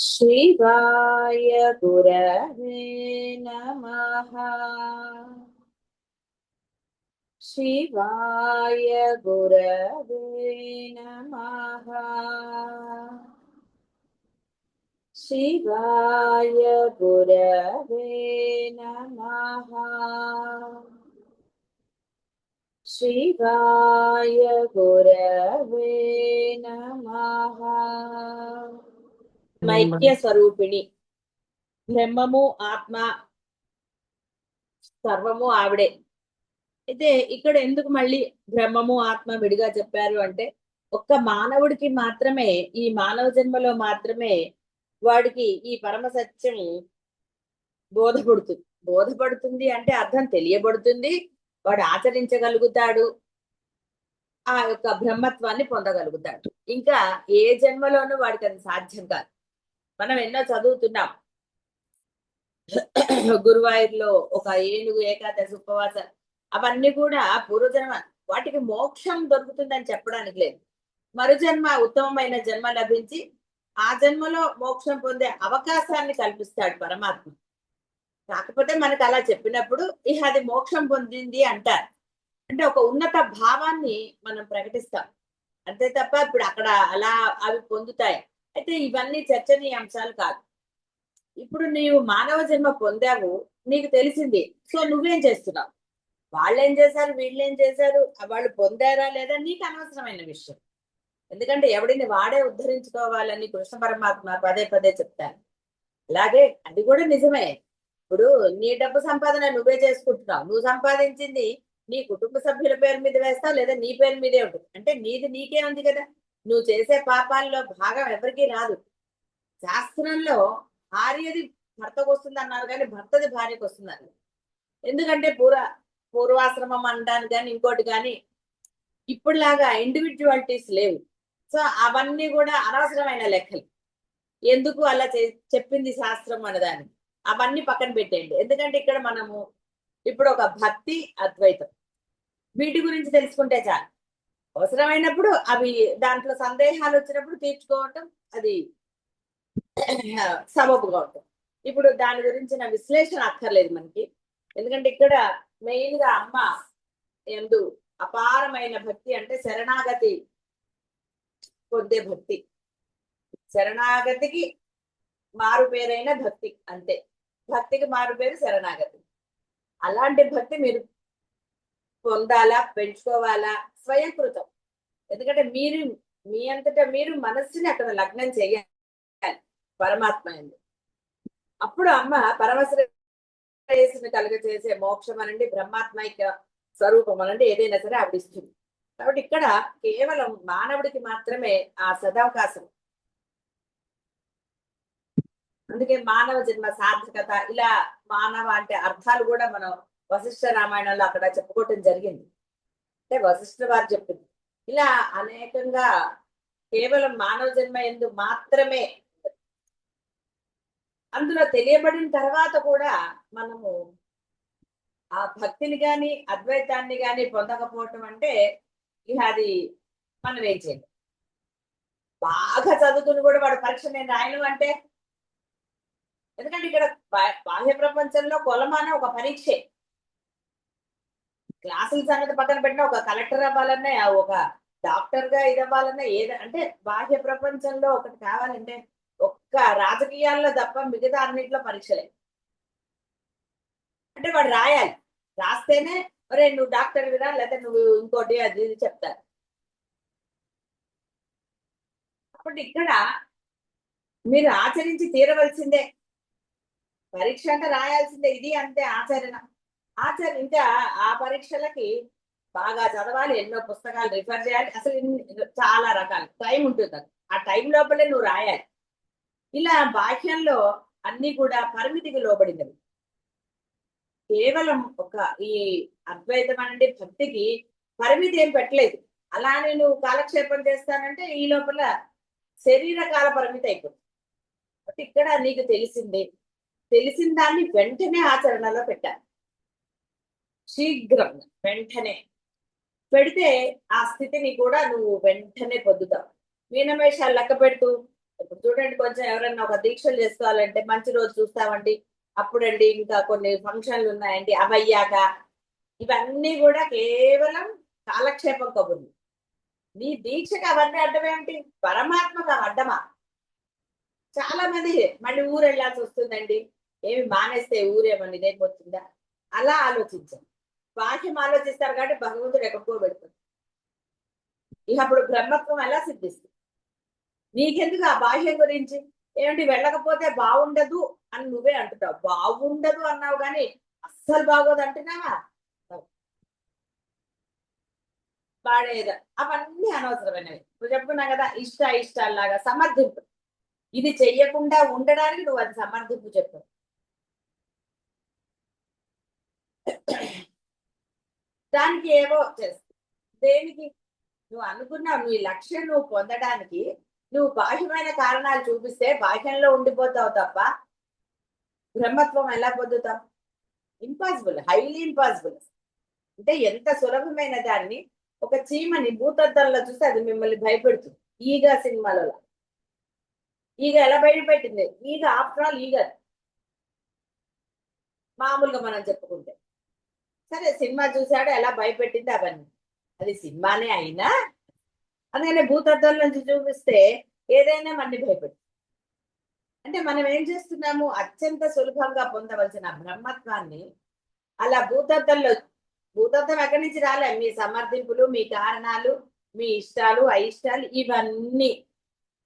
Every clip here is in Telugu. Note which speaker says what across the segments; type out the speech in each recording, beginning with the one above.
Speaker 1: शिवाय गुरवे नमः। शिवाय गुरवे नमः। शिवाय गुरवे नमः। शिवाय गुरवे नमः। मैक्य स्वरूपिणी బ్రహ్మము ఆత్మ సర్వము ఆవిడే. అయితే ఇక్కడ ఎందుకు మళ్ళీ బ్రహ్మము ఆత్మ విడిగా చెప్పారు అంటే, ఒక్క మానవుడికి మాత్రమే, ఈ మానవ జన్మలో మాత్రమే వాడికి ఈ పరమ సత్యం బోధపడుతుంది. బోధపడుతుంది అంటే అర్థం తెలియబడుతుంది, వాడు ఆచరించగలుగుతాడు, ఆ యొక్క బ్రహ్మత్వాన్ని పొందగలుగుతాడు. ఇంకా ఏ జన్మలోనూ వాడికి అది సాధ్యం కాదు. మనం ఎన్నో చదువుతున్నాం. గురువాయూర్లో ఒక ఏనుగు ఏకాదశి ఉపవాస, అవన్నీ కూడా పూర్వజన్మ, వాటికి మోక్షం దొరుకుతుందని చెప్పడానికి లేదు. మరుజన్మ ఉత్తమమైన జన్మ లభించి ఆ జన్మలో మోక్షం పొందే అవకాశాన్ని కల్పిస్తాడు పరమాత్మ. కాకపోతే మనకు అలా చెప్పినప్పుడు ఇహ అది మోక్షం పొందింది అంటారు. అంటే ఒక ఉన్నత భావాన్ని మనం ప్రకటిస్తాం అంతే తప్ప ఇప్పుడు అక్కడ అలా అవి పొందుతాయి. అయితే ఇవన్నీ చర్చనీయాంశాలు కాదు. ఇప్పుడు నీవు మానవ జన్మ పొందావు, నీకు తెలిసింది, సో నువ్వేం చేస్తున్నావు, వాళ్ళేం చేశారు వీళ్ళేం చేశారు, వాళ్ళు పొందారా లేదా నీకు అనవసరమైన విషయం. ఎందుకంటే ఎవడిని వాడే ఉద్ధరించుకోవాలని కృష్ణ పరమాత్మ పదే పదే చెప్తారు. అలాగే అది కూడా నిజమే. ఇప్పుడు నీ డబ్బు సంపాదన నువ్వే చేసుకుంటున్నావు, నువ్వు సంపాదించింది నీ కుటుంబ సభ్యుల పేరు మీద వేస్తావు, లేదా నీ పేరు మీదే ఉంటుంది. అంటే నీది నీకే ఉంది కదా. నువ్వు చేసే పాపాల్లో భాగం ఎవరికీ రాదు. శాస్త్రంలో భార్యది భర్తకు వస్తుంది అన్నారు కానీ భర్తది భార్యకు వస్తుంది అన్నారు. ఎందుకంటే పూర్వాశ్రమం అనడానికి కానీ ఇంకోటి కానీ ఇప్పుడులాగా ఇండివిజువాలిటీస్ లేవు. సో అవన్నీ కూడా అనవసరమైన లెక్కలు. ఎందుకు అలా చెప్పింది శాస్త్రం అన్నదాన్ని అవన్నీ పక్కన పెట్టేయండి. ఎందుకంటే ఇక్కడ మనము ఇప్పుడు ఒక భక్తి అద్వైతం వీటి గురించి తెలుసుకుంటే చాలు. అవసరమైనప్పుడు అవి దాంట్లో సందేహాలు వచ్చినప్పుడు తీర్చుకోవటం అది సబబుగా ఉంటుంది. ఇప్పుడు దాని గురించిన విశ్లేషణ అక్కర్లేదు మనకి. ఎందుకంటే ఇక్కడ మెయిన్ గా అమ్మ ఎందు అపారమైన భక్తి, అంటే శరణాగతి పొందే భక్తి. శరణాగతికి మారు పేరైన భక్తి, అంతే. భక్తికి మారు పేరు శరణాగతి. అలాంటి భక్తి మీరు పొందాలా, పెంచుకోవాలా, స్వయంకృతం. ఎందుకంటే మీరు మీ అంతటా మీరు మనస్సుని అక్కడ లగ్నం చేయాలి పరమాత్మ ఎందు. అప్పుడు అమ్మ పరమశ్రేయస్సుని కలుగ చేసే మోక్షం అనండి, బ్రహ్మాత్మైక స్వరూపం అనండి, ఏదైనా సరే ఆవిడ ఇస్తుంది. కాబట్టి ఇక్కడ కేవలం మానవుడికి మాత్రమే ఆ సదవకాశం. అందుకే మానవ జన్మ సార్థకత, ఇలా మానవ అంటే అర్థాలు కూడా మనం వశిష్ఠ రామాయణంలో అక్కడ చెప్పుకోవటం జరిగింది. అంటే వశిష్ఠ వారు చెప్పింది ఇలా అనేకంగా కేవలం మానవ జన్మ ఎందు మాత్రమే. అందులో తెలియబడిన తర్వాత కూడా మనము ఆ భక్తిని గాని అద్వైతాన్ని గాని పొందకపోవటం అంటే ఇక అది మనం ఏం చేయాలి. బాగా చదువుకుని కూడా వాడు పరీక్ష నేను రాయను అంటే, ఎందుకంటే ఇక్కడ బాహ్య ప్రపంచంలో కొలమాన ఒక పరీక్షే. క్లాసుల సంగతి పక్కన పెట్టిన ఒక కలెక్టర్ అవ్వాలన్నా, ఒక డాక్టర్ గా ఇది అవ్వాలన్నా, అంటే బాహ్య ప్రపంచంలో ఒకటి కావాలంటే ఒక్క రాజకీయాల్లో తప్ప మిగతా అన్నింటిలో పరీక్షలే. అంటే వాడు రాయాలి, రాస్తేనే ఒరే నువ్వు డాక్టర్ విరా, లేదా నువ్వు ఇంకోటి అది ఇది చెప్తారు. కాబట్టి ఇక్కడ మీరు ఆచరించి తీరవలసిందే. పరీక్ష అంటే రాయాల్సిందే, ఇది అంతే ఆచరణ. ఇంకా ఆ పరీక్షలకి బాగా చదవాలి, ఎన్నో పుస్తకాలు రిఫర్ చేయాలి, అసలు చాలా రకాల టైం ఉంటుంది. ఆ టైం లోపలే నువ్వు రాయాలి. ఇలా బాహ్యంలో అన్ని కూడా పరిమితికి లోబడినవి. కేవలం ఒక ఈ అద్వైతం అనండి భక్తికి పరిమితి ఏం పెట్టలేదు. అలానే నువ్వు కాలక్షేపం చేస్తానంటే ఈ లోపల శరీర కాల పరిమితి అయిపోతుంది. కాబట్టి ఇక్కడ నీకు తెలిసిన దాన్ని వెంటనే ఆచరణలో పెట్టాలి. శీఘ్రం వెంటనే పెడితే ఆ స్థితిని కూడా నువ్వు వెంటనే పొందుతావు. మీనమేషాలు లెక్క పెడుతూ ఇప్పుడు చూడండి, కొంచెం ఎవరన్నా ఒక దీక్షలు చేసుకోవాలంటే మంచి రోజు చూస్తామండి, అప్పుడండి ఇంకా కొన్ని ఫంక్షన్లు ఉన్నాయండి, అవయ్యాక ఇవన్నీ కూడా కేవలం కాలక్షేపం కబుర్లు. నీ దీక్షకి అవన్నీ అడ్డమేమిటి? పరమాత్మకు అవి అడ్డమా? చాలా మంది మళ్ళీ ఊరు వెళ్ళాల్సి వస్తుందండి, ఏమి మానేస్తే ఊరేమని ఇదైపోతుందా, అలా ఆలోచించాం. బాహ్యం ఆలోచిస్తారు కాబట్టి భగవంతుడు ఎక్కడికో పెడుతుంది. ఇక అప్పుడు బ్రహ్మత్వం ఎలా సిద్ధిస్తుంది? నీకెందుకు ఆ బాహ్యం గురించి? ఏమిటి వెళ్ళకపోతే బాగుండదు అని నువ్వే అంటున్నావు. బాగుండదు అన్నావు కానీ అస్సలు బాగోదు అంటున్నావా? వాడేదా అవన్నీ అనవసరమైనవి. నువ్వు చెప్పుకున్నా కదా, ఇష్టాల్లాగా సమర్థింపు. ఇది చెయ్యకుండా ఉండడానికి నువ్వు అది సమర్థింపు చెప్పు. దానికి ఏవో చేస్తావు. దేనికి? నువ్వు అనుకున్నావు నువ్వు ఈ లక్ష్యం నువ్వు పొందడానికి నువ్వు బాహ్యమైన కారణాలు చూపిస్తే బాహ్యంలో ఉండిపోతావు తప్ప బ్రహ్మత్వం ఎలా పొందుతావు? Impossible, highly impossible. అంటే ఎంత సులభమైన దాన్ని ఒక చీమని భూతద్దంలో చూస్తే అది మిమ్మల్ని భయపెడుతుంది. ఈగ సినిమాలో ఈగ ఎలా బయటపెట్టింది? ఈగ ఆఫ్టర్ ఆల్ ఈగ మామూలుగా మనం చెప్పుకుంటే. సరే, సినిమా చూసాడు ఎలా భయపెట్టింది అవన్నీ, అది సినిమానే అయినా అందుకనే భూతద్దాల నుంచి చూపిస్తే ఏదైనా మన్ని భయపెట్టు. అంటే మనం ఏం చేస్తున్నాము, అత్యంత సులభంగా పొందవలసిన బ్రహ్మత్వాన్ని అలా భూతద్దం ఎక్కడి నుంచి రాలే, మీ సమర్థింపులు, మీ కారణాలు, మీ ఇష్టాలు అయిష్టాలు ఇవన్నీ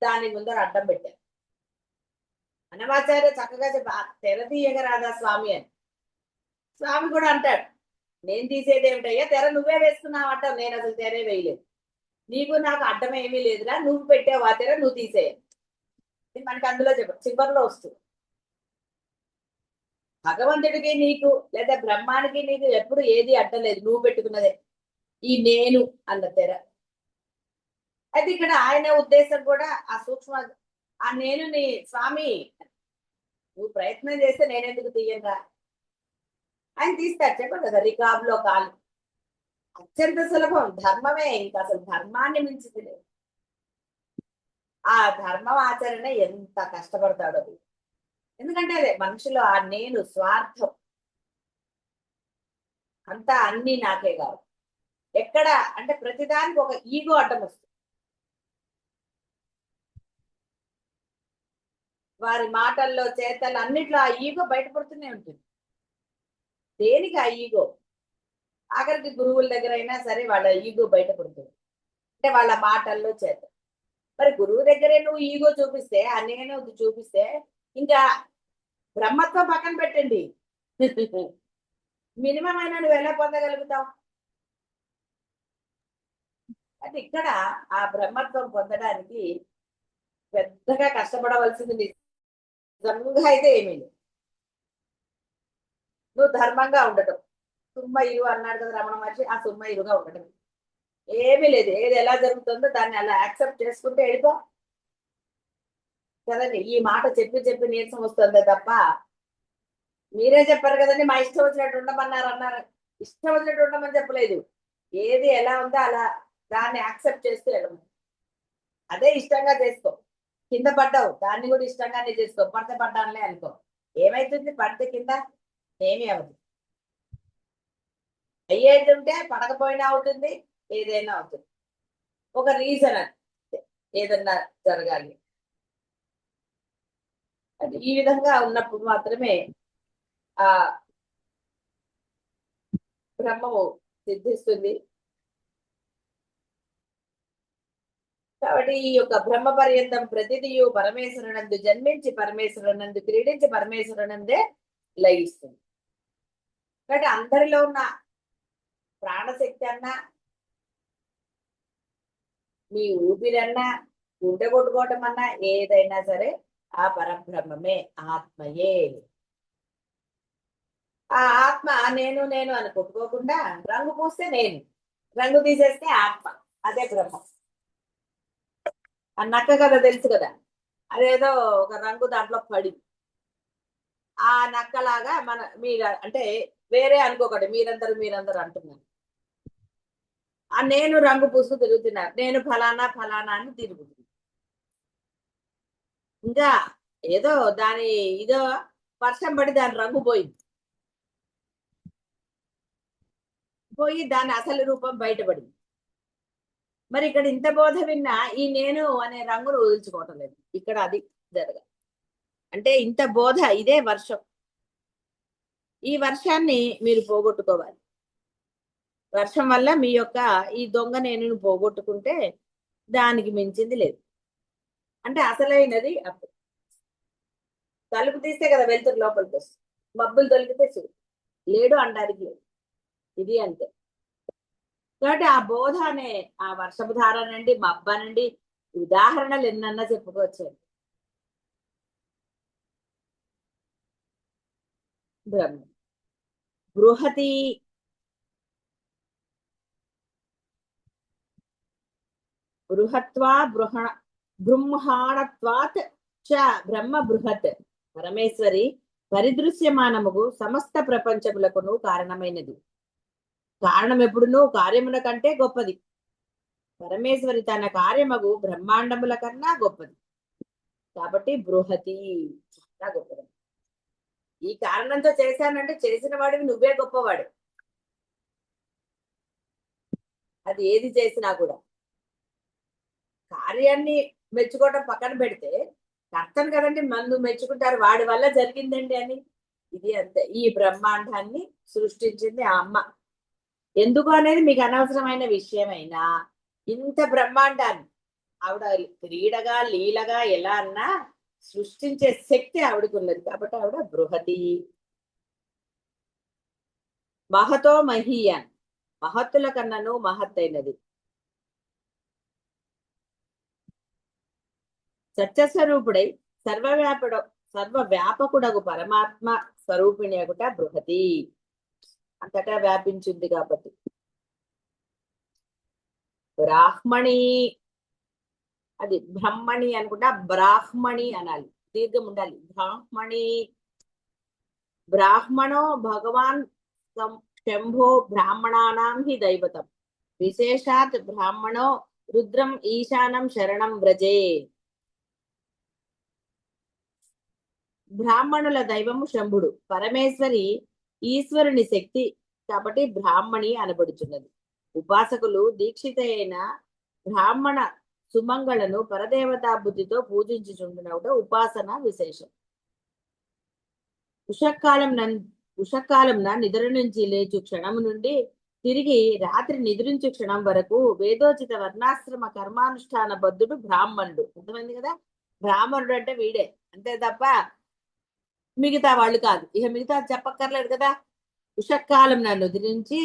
Speaker 1: దాని ముందర అడ్డం పెట్టారు. అనవాచార్య చక్కగా తెరదీయగరాదా స్వామి అని. స్వామి కూడా అంటాడు, నేను తీసేది ఏమిటయ్యా, తెర నువ్వే వేసుకున్నావు అంటావు, నేను అసలు తెరే వేయలేదు, నీకు నాకు అడ్డం ఏమీ లేదురా, నువ్వు పెట్టావు ఆ తెర, నువ్వు తీసేయాలి. మనకి అందులో చివరిలో వస్తుంది. భగవంతుడికి నీకు లేదా బ్రహ్మానికి నీకు ఎప్పుడు ఏది అడ్డలేదు, నువ్వు పెట్టుకున్నదే ఈ నేను అన్న తెర. అయితే ఇక్కడ ఆయన ఉద్దేశం కూడా ఆ సూక్ష్మ, ఆ నేను నీ స్వామి, నువ్వు ప్రయత్నం చేస్తే నేనెందుకు తీయగా, ఆయన తీస్తారు. చెప్పండి కదా, రికాబ్లో కాలు అత్యంత సులభం, ధర్మమే, ఇంకా అసలు ధర్మాన్ని మించింది లేదు. ఆ ధర్మం ఆచరణ ఎంత కష్టపడతాడో, ఎందుకంటే అదే మనుషులు ఆ నేను స్వార్థం అంతా, అన్ని నాకే కాదు. ఎక్కడ అంటే ప్రతిదానికి ఒక ఈగో అడ్డం వస్తుంది. వారి మాటల్లో చేతలు అన్నిట్లో ఆ ఈగో బయటపడుతూనే ఉంటుంది. దేనికి ఆ ఈగో? ఆఖరికి గురువుల దగ్గర అయినా సరే వాళ్ళ ఈగో బయటపడుతుంది, అంటే వాళ్ళ మాటల్లో చేత. మరి గురువు దగ్గరే నువ్వు ఈగో చూపిస్తే, ఆ నేను చూపిస్తే ఇంకా బ్రహ్మత్వం పక్కన పెట్టండి, మినిమం అయినా నువ్వు ఎలా పొందగలుగుతావు? అంటే ఇక్కడ ఆ బ్రహ్మత్వం పొందడానికి పెద్దగా కష్టపడవలసింది నిజంగా అయితే ఏమీ లేదు. నువ్వు ధర్మంగా ఉండటం, సుమ్మ ఇరు అన్నాడు కదా రమణ మహర్షి, ఆ సుమ్మ ఇరుగా ఉండటం, ఏమీ లేదు. ఏది ఎలా జరుగుతుందో దాన్ని అలా యాక్సెప్ట్ చేసుకుంటే వెళ్ళిపో కదండి. ఈ మాట చెప్పి చెప్పి నీరసం వస్తుందే తప్ప, మీరే చెప్పారు కదండి మా ఇష్టం వచ్చినట్టు అన్నారు. ఇష్టం వచ్చినట్టు ఉండమని చెప్పలేదు, ఏది ఎలా ఉందో అలా దాన్ని యాక్సెప్ట్ చేస్తూ వెళ్ళము. అదే ఇష్టంగా చేసుకో. కింద పడ్డావు, దాన్ని కూడా ఇష్టంగానే చేసుకో. పడితే పడ్డానులే అనుకో, ఏమైతుంది? పడితే కింద ఏమీ అవ్వదు. అయ్యేది ఉంటే పడకపోయినా అవుతుంది, ఏదైనా అవుతుంది. ఒక రీజన్ అది ఏదన్నా జరగాలి. అది ఈ విధంగా ఉన్నప్పుడు మాత్రమే ఆ బ్రహ్మము సిద్ధిస్తుంది. కాబట్టి ఈ యొక్క బ్రహ్మ పర్యంతం ప్రతిదియు పరమేశ్వరునందు జన్మించి పరమేశ్వరునందు క్రీడించి పరమేశ్వరునందే లయిస్తుంది. కాబట్టి అందరిలో ఉన్న ప్రాణశక్తి అన్నా, మీ ఊపిరన్నా, గుండె కొట్టుకోవటం అన్నా, ఏదైనా సరే ఆ పరబ్రహ్మమే, ఆత్మయే. ఆ ఆత్మ నేను నేను అని కొట్టుకోకుండా రంగు పూస్తే నేను, రంగు తీసేస్తే ఆత్మ, అదే బ్రహ్మం. ఆ నక్క కదా తెలుసు కదా, అదేదో ఒక రంగు దాంట్లో పడి ఆ నక్కలాగా మీరు అంటే వేరే అనుకోకండి, మీరందరూ అంటున్నారు. ఆ నేను రంగు పూసుకు తిరుగుతున్నారు, నేను ఫలానా ఫలానా అని తిరుగుతుంది. ఇంకా ఏదో దాని ఇదో వర్షం పడి దాని రంగు పోయింది, పోయి దాని అసలు రూపం బయటపడింది. మరి ఇక్కడ ఇంత బోధ విన్నా ఈ నేను అనే రంగును వదిలించుకోవటం లేదు. ఇక్కడ అది జరగాలి. అంటే ఇంత బోధ, ఇదే వర్షం. ఈ వర్షాన్ని మీరు పోగొట్టుకోవాలి. వర్షం వల్ల మీ యొక్క ఈ దొంగ నేను పోగొట్టుకుంటే దానికి మించింది లేదు. అంటే అసలైనది అప్పుడు తలుపు తీస్తే కదా వెళ్తురు లోపలికి వస్తుంది, మబ్బులు తొలిగితే చూడు లేడు అనడానికి లేదు. ఇది అంతే. కాబట్టి ఆ బోధ అనే ఆ వర్షపు ధార నుండి మబ్బ నుండి ఉదాహరణలు ఎన్నన్నా చెప్పుకోవచ్చు. బ్రహ్మ బృహతి బృహత్వా బృంహాణత్వాత్ చ బ్రహ్మ బృహత్. పరమేశ్వరి పరిదృశ్యమానముగు సమస్త ప్రపంచములకును కారణమైనది. కారణం ఎప్పుడును కార్యముల కంటే గొప్పది. పరమేశ్వరి తన కార్యమగు బ్రహ్మాండముల కన్నా గొప్పది. కాబట్టి బృహతి చాలా గొప్పది. ఈ కారణంతో చేశానంటే చేసిన వాడివి నువ్వే గొప్పవాడు. అది ఏది చేసినా కూడా కార్యాన్ని మెచ్చుకోవడం పక్కన పెడితే కర్తను కదండి మందు మెచ్చుకుంటారు, వాడి వల్ల జరిగిందండి అని. ఇది అంతే. ఈ బ్రహ్మాండాన్ని సృష్టించింది ఆ అమ్మ. ఎందుకు అనేది మీకు అనవసరమైన విషయమైనా ఇంత బ్రహ్మాండాన్ని ఆవిడ క్రీడగా లీలగా ఎలా అన్నా సృష్టించే శక్తి ఆవిడకు ఉన్నది. కాబట్టి ఆవిడ బృహతి. మహతో మహీయాన్, మహత్తుల కన్నను మహత్తైనది. సత్యస్వరూపుడై సర్వవ్యాపకుడగు పరమాత్మ స్వరూపిణి ఒకట బృహతి. అంతటా వ్యాపించింది కాబట్టి. బ్రాహ్మణి, అది బ్రహ్మణి అనుకుంటా, బ్రాహ్మణి అనాలి, దీర్ఘం ఉండాలి. బ్రాహ్మణి. బ్రాహ్మణో భగవాన్ శంభో బ్రాహ్మణానాం హి దైవతం విశేషాత్ బ్రాహ్మణో రుద్రం ఈశానం శరణం వ్రజే. బ్రాహ్మణుల దైవము శంభుడు. పరమేశ్వరి ఈశ్వరుని శక్తి కాబట్టి బ్రాహ్మణి అనబడుచున్నది. ఉపాసకులు దీక్షిత అయిన బ్రాహ్మణ సుమంగళను పరదేవతా బుద్ధితో పూజించుచుండునవుట ఉపాసన విశేషం. ఉషకాలంన నిద్ర నుంచి లేచు క్షణము నుండి తిరిగి రాత్రి నిద్రించు క్షణం వరకు వేదోచిత వర్ణాశ్రమ కర్మానుష్ఠాన బద్ధుడు బ్రాహ్మణుడు. అర్థమైంది కదా? బ్రాహ్మణుడు అంటే వీడే, అంతే తప్ప మిగతా వాళ్ళు కాదు. ఇక మిగతా చెప్పక్కర్లేదు కదా. ఉషకాలం నిద్రించి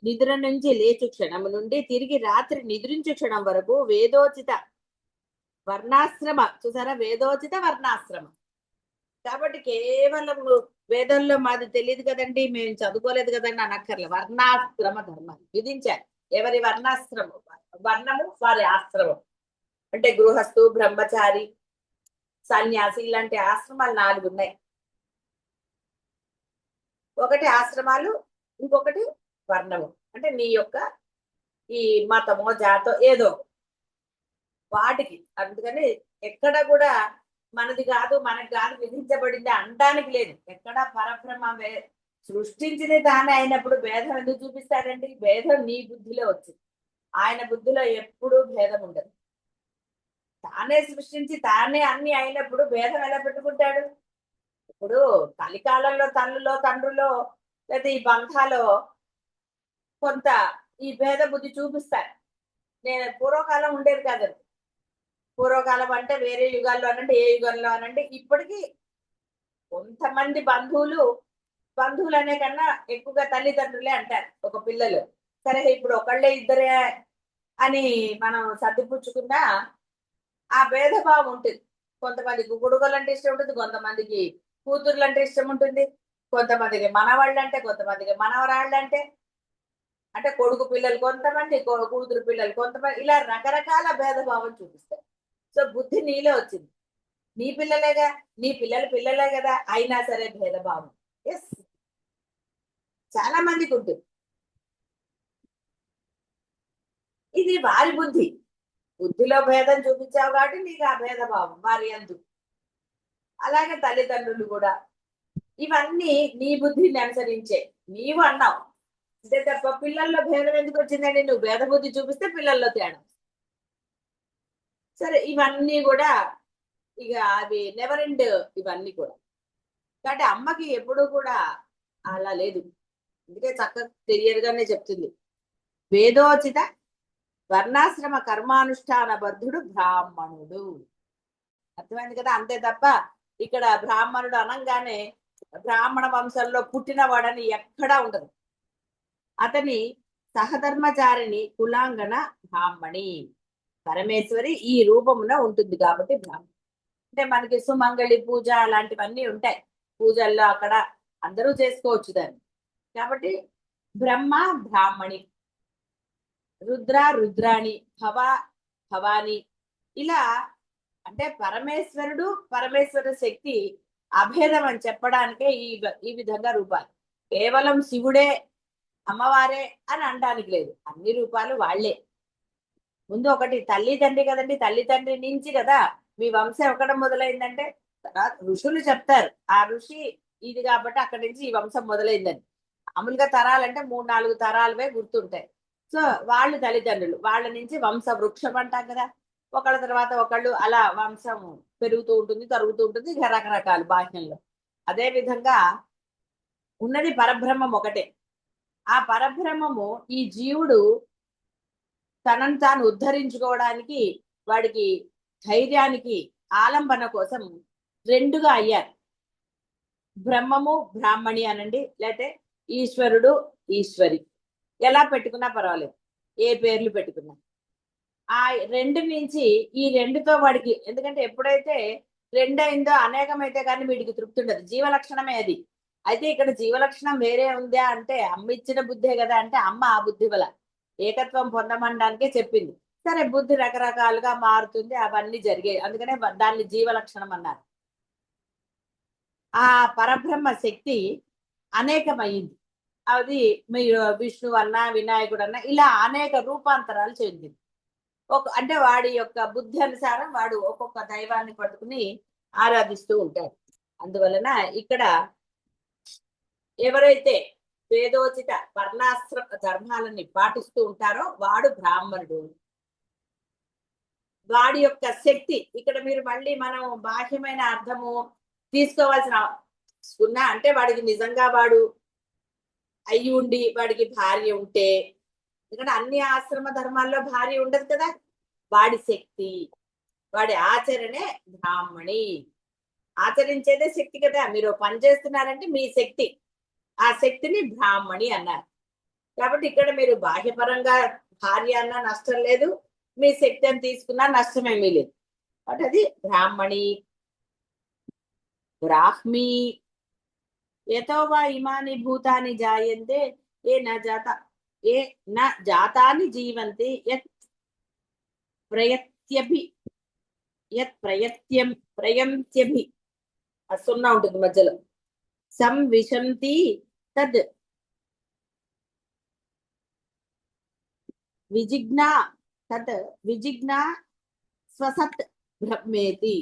Speaker 1: నిద్ర నుంచి లేచు క్షణము నుండి తిరిగి రాత్రి నిద్రించు క్షణం వరకు వేదోచిత వర్ణాశ్రమ. చూసారా, వేదోచిత వర్ణాశ్రమ. కాబట్టి కేవలం వేదంలో మాది తెలియదు కదండి, మేము చదువుకోలేదు కదండి అనక్కర్లే. వర్ణాశ్రమ ధర్మాన్ని విధించారు. ఎవరి వర్ణాశ్రమం, వర్ణము వారి ఆశ్రమం. అంటే గృహస్థు, బ్రహ్మచారి, సన్యాసి ఇలాంటి ఆశ్రమాలు 4 ఉన్నాయి. ఒకటి ఆశ్రమాలు, ఇంకొకటి వర్ణము. అంటే నీ యొక్క ఈ మతమో జాతో ఏదో వాటికి. అందుకని ఎక్కడ కూడా మనది కాదు మనకు కాదు విధించబడింది అనడానికి లేదు. ఎక్కడ పరబ్రహ్మ సృష్టించింది తానే అయినప్పుడు భేదం ఎందుకు చూపిస్తాడండి? భేదం నీ బుద్ధిలో వచ్చింది, ఆయన బుద్ధిలో ఎప్పుడూ భేదం ఉండదు. తానే సృష్టించి తానే అన్ని అయినప్పుడు భేదం ఎలా పెట్టుకుంటాడు? ఇప్పుడు కలికాలంలో తల్లులో తండ్రులో లేదా ఈ బంధాలో కొంత ఈ భేద బుద్ధి చూపిస్తారు. నేను పూర్వకాలం ఉండేది కాదండి. పూర్వకాలం అంటే వేరే యుగాల్లో అనంటే ఏ యుగంలో అనంటే ఇప్పటికీ కొంతమంది బంధువులు అనే కన్నా ఎక్కువగా తల్లిదండ్రులే అంటారు ఒక పిల్లలు. సరే ఇప్పుడు ఒకళ్ళే ఇద్దరే అని మనం సర్దిపుచ్చుకున్నా ఆ భేదభావం ఉంటుంది. కొంతమందికి కొడుకులు అంటే ఇష్టం ఉంటుంది, కొంతమందికి కూతుర్లు అంటే ఇష్టం ఉంటుంది, కొంతమందికి మనవాళ్ళు అంటే, కొంతమందికి మనవరాళ్ళు అంటే. అంటే కొడుకు పిల్లలు కొంతమంది, కూతురు పిల్లలు కొంతమంది, ఇలా రకరకాల భేదభావం చూపిస్తారు. సో బుద్ధి నీలో వచ్చింది, నీ పిల్లలేగా, నీ పిల్లలే కదా, అయినా సరే భేదభావం ఎస్ చాలా మందికి ఉంటుంది. ఇది వారి బుద్ధి. బుద్ధిలో భేదం చూపించావు కాబట్టి నీకు ఆ భేదభావం వారి యందు. అలాగే తల్లిదండ్రులు కూడా ఇవన్నీ నీ బుద్ధిని అనుసరించే. నీవు అన్నావు అంతే తప్ప పిల్లల్లో భేదం ఎందుకు వచ్చిందండి? నువ్వు భేద బుద్ధి చూపిస్తే పిల్లల్లో తేడా. సరే, ఇవన్నీ కూడా ఇక అవి నెవర్ ఎండ్ ఇవన్నీ కూడా. కాబట్టి అమ్మకి ఎప్పుడూ కూడా అలా లేదు. అందుకే చక్కగా క్లియర్ గానే చెప్తుంది, వేదోచిత వర్ణాశ్రమ కర్మానుష్ఠాన బద్ధుడు బ్రాహ్మణుడు. అర్థమైంది కదా? అంతే తప్ప ఇక్కడ బ్రాహ్మణుడు అనగానే బ్రాహ్మణ వంశంలో పుట్టినవాడని ఎక్కడా ఉండదు. అతని సహధర్మచారిణి కులాంగన బ్రాహ్మణి పరమేశ్వరి ఈ రూపమున ఉంటుంది కాబట్టి బ్రాహ్మణి. అంటే మనకి సుమంగళి పూజ అలాంటివన్నీ ఉంటాయి పూజల్లో, అక్కడ అందరూ చేసుకోవచ్చు దాన్ని. కాబట్టి బ్రహ్మ బ్రాహ్మణి, రుద్ర రుద్రాణి, భవ భవాని, ఇలా అంటే పరమేశ్వరుడు పరమేశ్వర శక్తి అభేదం అని చెప్పడానికే ఈ విధంగా రూపాలు. కేవలం శివుడే అమ్మవారే అని అనడానికి లేదు, అన్ని రూపాలు వాళ్లే. ముందు ఒకటి తల్లి తండ్రి కదండి, తల్లి తండ్రి నుంచి కదా మీ వంశం ఎక్కడ మొదలైందంటే ఋషులు చెప్తారు, ఆ ఋషి ఇది కాబట్టి అక్కడి నుంచి ఈ వంశం మొదలైందని. మామూలుగా తరాలంటే 3-4 తరాలవే గుర్తుంటాయి. సో వాళ్ళు తల్లిదండ్రులు, వాళ్ళ నుంచి వంశ వృక్షం అంటాం కదా, ఒకళ్ళ తర్వాత ఒకళ్ళు అలా వంశం పెరుగుతూ ఉంటుంది, తరుగుతూ ఉంటుంది, రకరకాల భాషల్లో. అదే విధంగా ఉన్నది పరబ్రహ్మం ఒకటే. ఆ పరబ్రహ్మము ఈ జీవుడు తనను తాను ఉద్ధరించుకోవడానికి వాడికి ధైర్యానికి ఆలంబన కోసం రెండుగా అయ్యారు. బ్రహ్మము బ్రాహ్మణి అనండి, లేకపోతే ఈశ్వరుడు ఈశ్వరి, ఎలా పెట్టుకున్నా పర్వాలేదు, ఏ పేర్లు పెట్టుకున్నా. ఆ రెండు నుంచి ఈ రెండుతో వాడికి, ఎందుకంటే ఎప్పుడైతే రెండైందో అనేకమైతే కానీ వీడికి తృప్తి ఉండదు. జీవలక్షణమే అది. అయితే ఇక్కడ జీవలక్షణం వేరే ఉందా అంటే అమ్మ ఇచ్చిన బుద్ధే కదా అంటే అమ్మ ఆ బుద్ధి వల్ల ఏకత్వం పొందమనడానికే చెప్పింది. సరే, బుద్ధి రకరకాలుగా మారుతుంది, అవన్నీ జరిగాయి, అందుకనే దాన్ని జీవలక్షణం అన్నారు. ఆ పరబ్రహ్మ శక్తి అనేకమైంది. అది మీరు విష్ణువు అన్నా వినాయకుడు అన్నా ఇలా అనేక రూపాంతరాలు చెందింది. అంటే వాడి యొక్క బుద్ధి అనుసారం వాడు ఒక్కొక్క దైవాన్ని పట్టుకుని ఆరాధిస్తూ ఉంటాడు. అందువలన ఇక్కడ ఎవరైతే వేదోచిత వర్ణాశ్ర ధర్మాలని పాటిస్తూ ఉంటారో వాడు బ్రాహ్మణుడు. వాడి యొక్క శక్తి ఇక్కడ మీరు మళ్ళీ మనం బాహ్యమైన అర్థము తీసుకోవాల్సిన ఉన్నా అంటే వాడికి నిజంగా వాడు అయ్యి ఉండి వాడికి భార్య ఉంటే, ఎందుకంటే అన్ని ఆశ్రమ ధర్మాల్లో భార్య ఉండదు కదా, వాడి శక్తి వాడి ఆచరణే బ్రాహ్మణి. ఆచరించేదే శక్తి కదా. మీరు పని చేస్తున్నారంటే మీ శక్తి, ఆ శక్తిని బ్రాహ్మణి అన్నారు. కాబట్టి ఇక్కడ మీరు బాహ్యపరంగా భార్య అన్నా నష్టం లేదు, మీ శక్తి అని తీసుకున్నా నష్టమేమీ లేదు. కాబట్టి అది బ్రాహ్మణి. బ్రాహ్మీ యతో వా ఇమాని భూతాని జాయంతే ఏ న జాతాని జీవంతి యత్ ప్రయత్యభి సున్నా ఉంటుంది మధ్యలో, సంవిశంతి తద్ విజిజ్ఞా స్వసత్ బ్రహ్మేతి.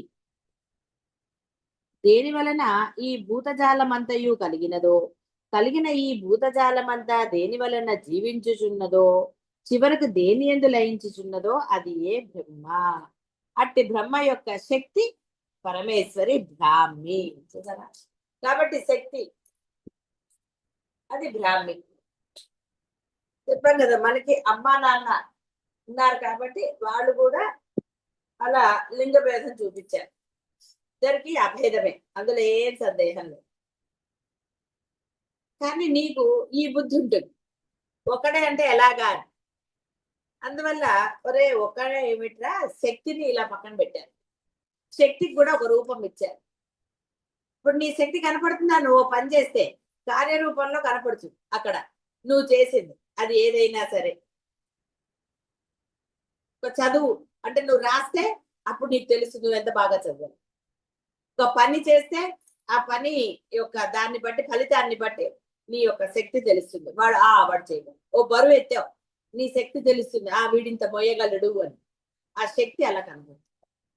Speaker 1: దేని వలన ఈ భూతజాలమంతయు కలిగిన ఈ భూతజాలమంతా దేని వలన జీవించుచున్నదో, చివరకు దేని యందు లయించుచున్నదో అది ఏ బ్రహ్మ. అట్టి బ్రహ్మ యొక్క శక్తి పరమేశ్వరి బ్రాహ్మి. కాబట్టి శక్తి అది బ్రాహ్మి. చెప్పాను కదా, మనకి అమ్మా నాన్న ఉన్నారు కాబట్టి వాళ్ళు కూడా అలా లింగ భేదం చూపించారు. ఇద్దరికి అభేదమే, అందులో ఏం సందేహం లేదు. కానీ నీకు ఈ బుద్ధి ఉంటుంది, ఒకడే అంటే ఎలాగా. అందువల్ల ఒరే ఒక్కడే ఏమిట్రా, శక్తిని ఇలా పక్కన పెట్టారు, శక్తికి కూడా ఒక రూపం ఇచ్చారు. ఇప్పుడు నీ శక్తి కనపడుతుందా? నువ్వు పని చేస్తే కార్యరూపంలో కనపడుతుంది అక్కడ నువ్వు చేసింది, అది ఏదైనా సరే. ఒక చదువు అంటే నువ్వు రాస్తే అప్పుడు నీకు తెలుసు నువ్వు ఎంత బాగా చదివావు. ఒక పని చేస్తే ఆ పని యొక్క దాన్ని బట్టి, ఫలితాన్ని బట్టి నీ యొక్క శక్తి తెలుస్తుంది. వాడు చేయగలడు. ఓ బరువు ఎత్తావు, నీ శక్తి తెలుస్తుంది, వీడింత మోయగలడు అని. ఆ శక్తి అలా కనబడుతుంది.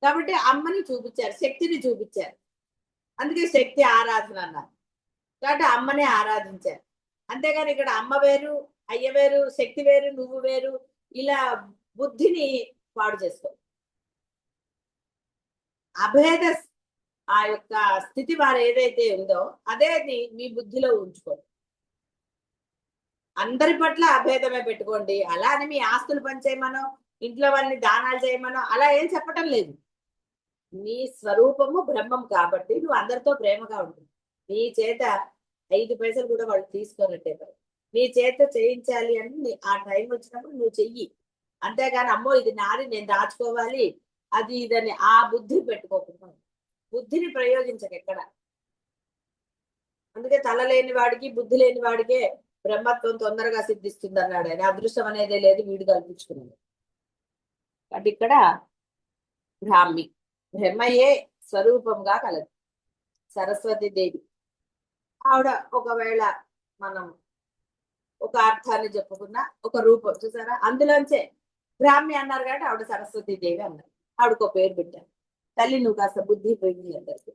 Speaker 1: కాబట్టి అమ్మని చూపించారు, శక్తిని చూపించారు. అందుకే శక్తి ఆరాధన అన్నారు. కాబట్టి అమ్మనే ఆరాధించారు. అంతేగాని ఇక్కడ అమ్మ వేరు, అయ్య వేరు, శక్తి వేరు, నువ్వు వేరు, ఇలా బుద్ధిని పాడు చేసుకో. అభేద ఆ యొక్క స్థితి వారు ఏదైతే ఉందో అదే మీ బుద్ధిలో ఉంచుకోండి. అందరి పట్ల అభేదమే పెట్టుకోండి. అలా అని మీ ఆస్తులు పనిచేయమనో, ఇంట్లో వాళ్ళని దానాలు చేయమనో అలా ఏం చెప్పటం లేదు. నీ స్వరూపము బ్రహ్మం కాబట్టి నువ్వు అందరితో ప్రేమగా ఉంటుంది. నీ చేత 5 పైసలు కూడా వాళ్ళు తీసుకోనట్టే పని. నీ చేత చేయించాలి అంటే ఆ టైం వచ్చినప్పుడు నువ్వు చెయ్యి. అంతేగాని అమ్మో ఇది నాది నేను దాచుకోవాలి అది ఇదని ఆ బుద్ధి పెట్టుకోకుండా బుద్ధిని ప్రయోగించకెక్కడ. అందుకే తల లేని వాడికి బుద్ధి లేని వాడికే బ్రహ్మత్వం తొందరగా సిద్ధిస్తుంది అన్నాడు ఆయన. అదృష్టం అనేదే లేదు, వీడు కల్పించుకున్నాడు. కాబట్టి ఇక్కడ బ్రాహ్మి బ్రహ్మయే స్వరూపంగా కలదు సరస్వతి దేవి. ఆవిడ ఒకవేళ మనం ఒక అర్థాన్ని చెప్పుకున్నా ఒక రూపం చూసారా, అందులోంచే బ్రాహ్మి అన్నారు కాబట్టి ఆవిడ సరస్వతి దేవి అన్నారు. ఆవిడకు పేరు పెట్టారు. తల్లి నువ్వు కాస్త బుద్ధి పోయింది అందరికి.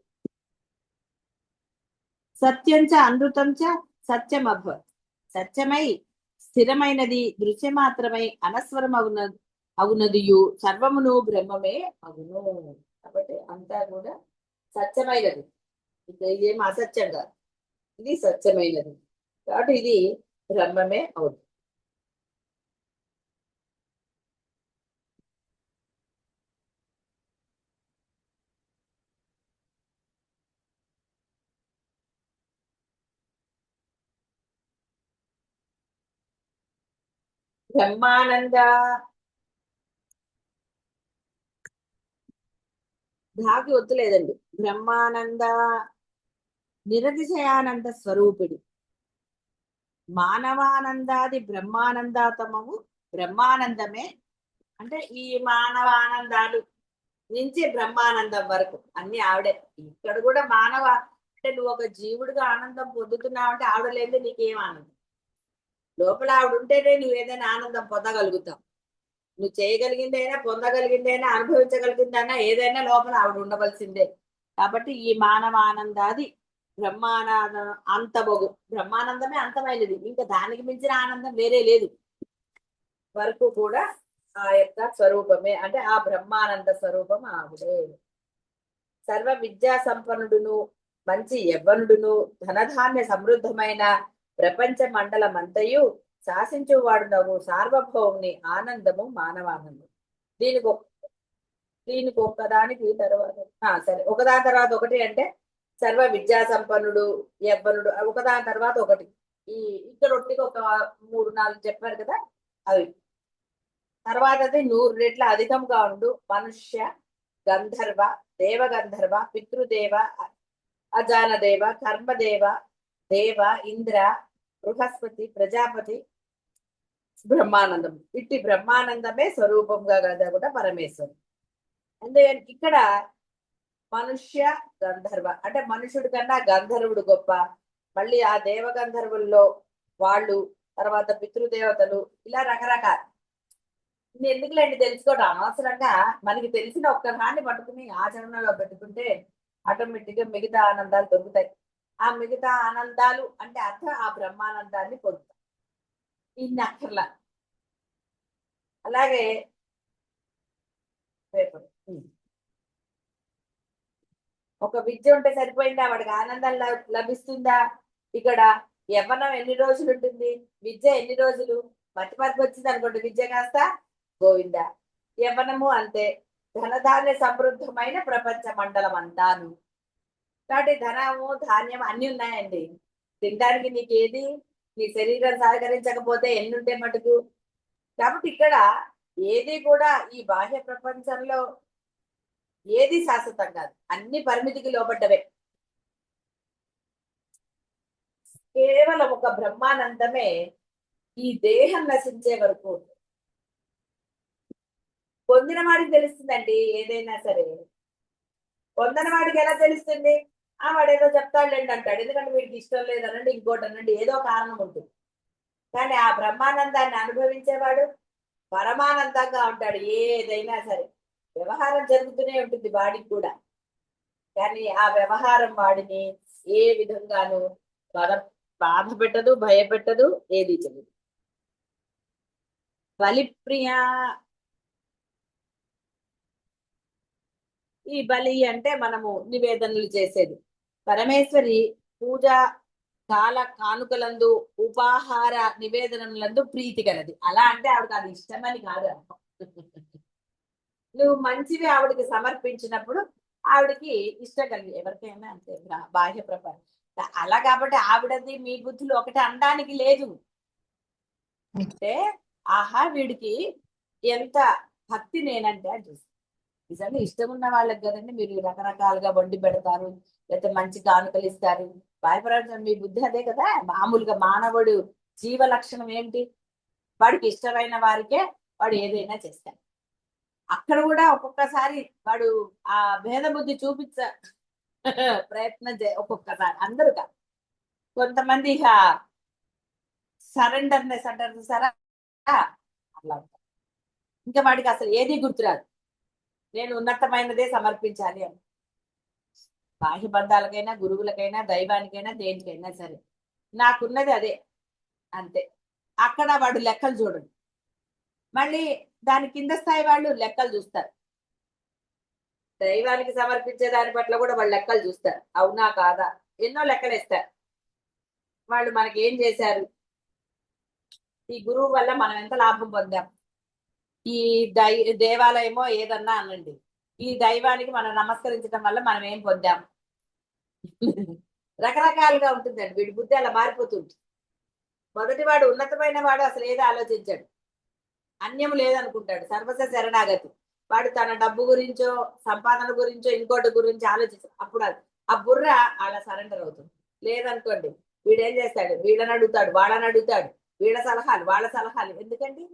Speaker 1: సత్యంచ అనృతంచ సత్యం అభవత్. సత్యమై స్థిరమైనది దృశ్యమాత్రమై అనస్వరం అగునదియు సర్వమును బ్రహ్మమే అగును. కాబట్టి అంతా కూడా సత్యమైనది, ఇదేం అసత్యం కాదు, ఇది సత్యమైనది. కాబట్టి ఇది బ్రహ్మమే అవుతుంది. బ్రహ్మానంద ధాకి వద్దులేదండి. బ్రహ్మానంద నిరతిశయానంద స్వరూపిడి మానవానందాది బ్రహ్మానందాతమము బ్రహ్మానందమే. అంటే ఈ మానవానందాలు నుంచి బ్రహ్మానందం వరకు అన్ని ఆవిడే. ఇక్కడ కూడా మానవ అంటే నువ్వు ఒక జీవుడిగా ఆనందం పొందుతున్నావు అంటే ఆవిడ లేదు నీకేం ఆనందం. లోపల ఆవిడ ఉంటేనే నువ్వు ఏదైనా ఆనందం పొందగలుగుతావు. నువ్వు చేయగలిగిందైనా పొందగలిగిందైనా అనుభవించగలిగిందైనా ఏదైనా లోపల ఆవిడ ఉండవలసిందే. కాబట్టి ఈ మానవానందాది బ్రహ్మానంద అంతమగు బ్రహ్మానందమే అంతమైనది, ఇంకా దానికి మించిన ఆనందం వేరే లేదు వరకు కూడా ఆ యొక్క స్వరూపమే. అంటే ఆ బ్రహ్మానంద స్వరూపం ఆవిడే. సర్వ విద్యా సంపన్నుడును మంచి యవ్వనుడును ధనధాన్య సమృద్ధమైన ప్రపంచ మండలమంతయు శాసించువాడు నవ్వు సార్వభౌముని ఆనందము మానవానందం. దీనికి దీనికి ఒక్కదానికి తర్వాత సరే ఒకదాని తర్వాత ఒకటి అంటే సర్వ విద్యా సంపన్నుడు యవ్వనుడు ఒకదాని తర్వాత ఒకటి. ఈ ఇక్కడ ఒట్టికి ఒక 3-4 చెప్పారు కదా, అవి తర్వాతది 100 రెట్ల అధికంగా ఉండు మనుష్య గంధర్వ దేవగంధర్వ పితృదేవ అజానదేవ కర్మదేవ దేవ ఇంద్ర బృహస్పతి ప్రజాపతి బ్రహ్మానందం. ఇట్టి బ్రహ్మానందమే స్వరూపంగా కదా కూడా పరమేశ్వరు. అంటే ఇక్కడ మనుష్య గంధర్వ అంటే మనుషుడి కన్నా గంధర్వుడు గొప్ప. మళ్ళీ ఆ దేవగంధర్వుల్లో వాళ్ళు, తర్వాత పితృదేవతలు, ఇలా రకరకాల ఎందుకులేండి తెలుసుకోవడం అనవసరంగా. మనకి తెలిసిన ఒక్కదాన్ని పట్టుకుని ఆచరణలో పెట్టుకుంటే ఆటోమేటిక్ గా మిగతా ఆనందాలు దొరుకుతాయి. ఆ మిగతా ఆనందాలు అంటే అర్థం ఆ బ్రహ్మానందాన్ని పొందుతాం. ఇన్ని అక్కర్లా. అలాగే ఒక విద్య ఉంటే సరిపోయిందా, వాడికి ఆనందం లభిస్తుందా? ఇక్కడ యవ్వనం ఎన్ని రోజులు ఉంటుంది, విద్య ఎన్ని రోజులు. మతిమరుపు వచ్చింది అనుకోండి విద్య కాస్త గోవిందా. యవ్వనము అంతే. ధనధాన్య సమృద్ధమైన ప్రపంచ మండలం అంతాను. కాబట్టి ధనము ధాన్యం అన్ని ఉన్నాయండి. తినడానికి నీకు ఏది, నీ శరీరం సహకరించకపోతే ఎన్ని ఉంటే మటుకు. కాబట్టి ఇక్కడ ఏది కూడా ఈ బాహ్య ప్రపంచంలో ఏది శాశ్వతం కాదు, అన్ని పరిమితికి లోబడ్డవే. కేవలం ఒక బ్రహ్మానందమే ఈ దేహం నశించే వరకు. పొందిన వాడికి తెలుస్తుందండి ఏదైనా సరే. పొందిన వాడికి ఎలా తెలుస్తుంది? వాడు ఏదో చెప్తాడులేండి అంటాడు, ఎందుకంటే వీడికి ఇష్టం లేదనండి ఇంకోటి అనండి ఏదో కారణం ఉంటుంది. కానీ ఆ బ్రహ్మానందాన్ని అనుభవించేవాడు పరమానందంగా ఉంటాడు. ఏదైనా సరే వ్యవహారం జరుగుతూనే ఉంటుంది వాడికి కూడా, కానీ ఆ వ్యవహారం వాడిని ఏ విధంగానూ బాధ బాధ పెట్టదు, భయపెట్టదు, ఏది చెయ్యదు. బలిప్రియ. ఈ బలి అంటే మనము నివేదనలు చేసేది. పరమేశ్వరి పూజ కాల కానుకలందు ఉపాహార నివేదనలందు ప్రీతి కలది. అలా అంటే ఆవిడకి అది ఇష్టమని కాదు అర్థం. నువ్వు మంచివి ఆవిడకి సమర్పించినప్పుడు ఆవిడకి ఇష్టం కలిగి, ఎవరికైనా అంతే బాహ్య ప్రపంచం అలా. కాబట్టి ఆవిడది మీ బుద్ధులు ఒకటి అనడానికి లేదు. అంటే ఆహా వీడికి ఎంత భక్తి నేనంటే అని చూస్తాను. నిజంగా ఇష్టం ఉన్న వాళ్ళకి కదండి మీరు రకరకాలుగా వండి పెడతారు, లేకపోతే మంచి కానుకలు ఇస్తారు. భయపడాల్సిన మీ బుద్ధి అదే కదా. మామూలుగా మానవుడు జీవ లక్షణం ఏంటి? వాడికి ఇష్టమైన వారికే వాడు ఏదైనా చేస్తాడు. అక్కడ కూడా ఒక్కొక్కసారి వాడు ఆ భేద బుద్ధి చూపించ ప్రయత్నం ఒక్కొక్కసారి, అందరూ కాదు, కొంతమంది ఇక సరెండర్నెస్ అంటారు సరే అట్లా ఉంటారు. ఇంకా వాడికి అసలు ఏది గుర్తురాదు, నేను ఉన్నతమైనదే సమర్పించాలి అని. బాహ్య బంధాలకైనా, గురువులకైనా, దైవానికైనా, దేనికైనా సరే నాకున్నది అదే, అంతే. అక్కడ వాడు లెక్కలు చూడడు. మళ్ళీ దాని కింద స్థాయి వాళ్ళు లెక్కలు చూస్తారు. దైవానికి సమర్పించే దాని పట్ల కూడా వాళ్ళు లెక్కలు చూస్తారు, అవునా కాదా, ఎన్నో లెక్కలు ఇస్తారు. వాళ్ళు మనకి ఏం చేశారు, ఈ గురువు వల్ల మనం ఎంత లాభం పొందాం, ఈ దేవాలయమో ఏదన్నా అనండి, ఈ దైవానికి మనం నమస్కరించడం వల్ల మనం ఏం పొందాం. రకరకాలుగా ఉంటుందండి వీడి బుద్ధి, అలా మారిపోతుంది. మొదటి వాడు ఉన్నతమైన వాడు అసలు ఏదో ఆలోచించాడు, అన్యం లేదనుకుంటాడు, సర్వస శరణాగతి. వాడు తన డబ్బు గురించో సంపాదన గురించో ఇంకోటి గురించి ఆలోచిస్తాడు. అప్పుడు ఆ బుర్ర అలా సరెండర్ అవుతుంది. లేదనుకోండి వీడేం చేస్తాడు, వీళ్ళని అడుగుతాడు, వాళ్ళని అడుగుతాడు, వీళ్ళ సలహాలు వాళ్ళ సలహాలు. ఎందుకండి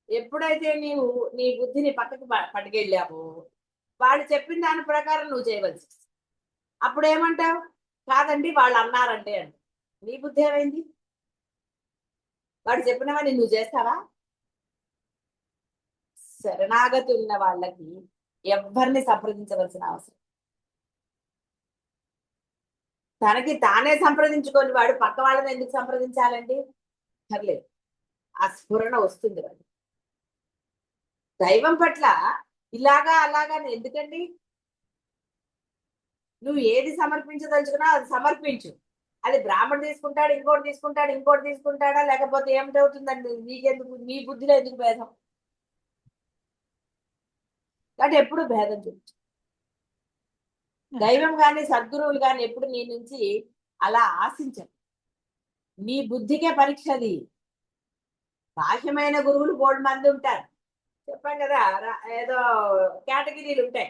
Speaker 1: ఎప్పుడైతే నీవు నీ బుద్ధిని పక్కకు పట్టుకెళ్ళావో వాళ్ళు చెప్పిన దాని ప్రకారం నువ్వు చేయవలసి, అప్పుడు ఏమంటావు, కాదండి వాళ్ళు అన్నారంటే అంటే నీ బుద్ధి ఏమైంది? వాడు చెప్పినవని నువ్వు చేస్తావా? శరణాగతి ఉన్న వాళ్ళకి ఎవరిని సంప్రదించవలసిన అవసరం, తనకి తానే సంప్రదించుకొని వాడు పక్క వాళ్ళని ఎందుకు సంప్రదించాలండి? పర్లేదు, ఆ స్ఫురణ వస్తుంది వాడు. దైవం పట్ల ఇలాగా అలాగా ఎందుకండి? నువ్వు ఏది సమర్పించదలుచుకున్నా అది సమర్పించు. అది బ్రాహ్మణుడు తీసుకుంటాడు, ఇంకోటి తీసుకుంటాడు, ఇంకోటి తీసుకుంటాడా, లేకపోతే ఏమిటవుతుందండి? నీకెందుకు, నీ బుద్ధిలో ఎందుకు భేదం? కాబట్టి ఎప్పుడు భేదం చూపించు. దైవం గాని సద్గురువులు గాని ఎప్పుడు నీ నుంచి అలా ఆశించరు. నీ బుద్ధికే పరీక్ష అది. బాహ్యమైన గురువులు 3 మంది ఉంటారు, చెప్పాం కదా, ఏదో కేటగిరీలు ఉంటాయి.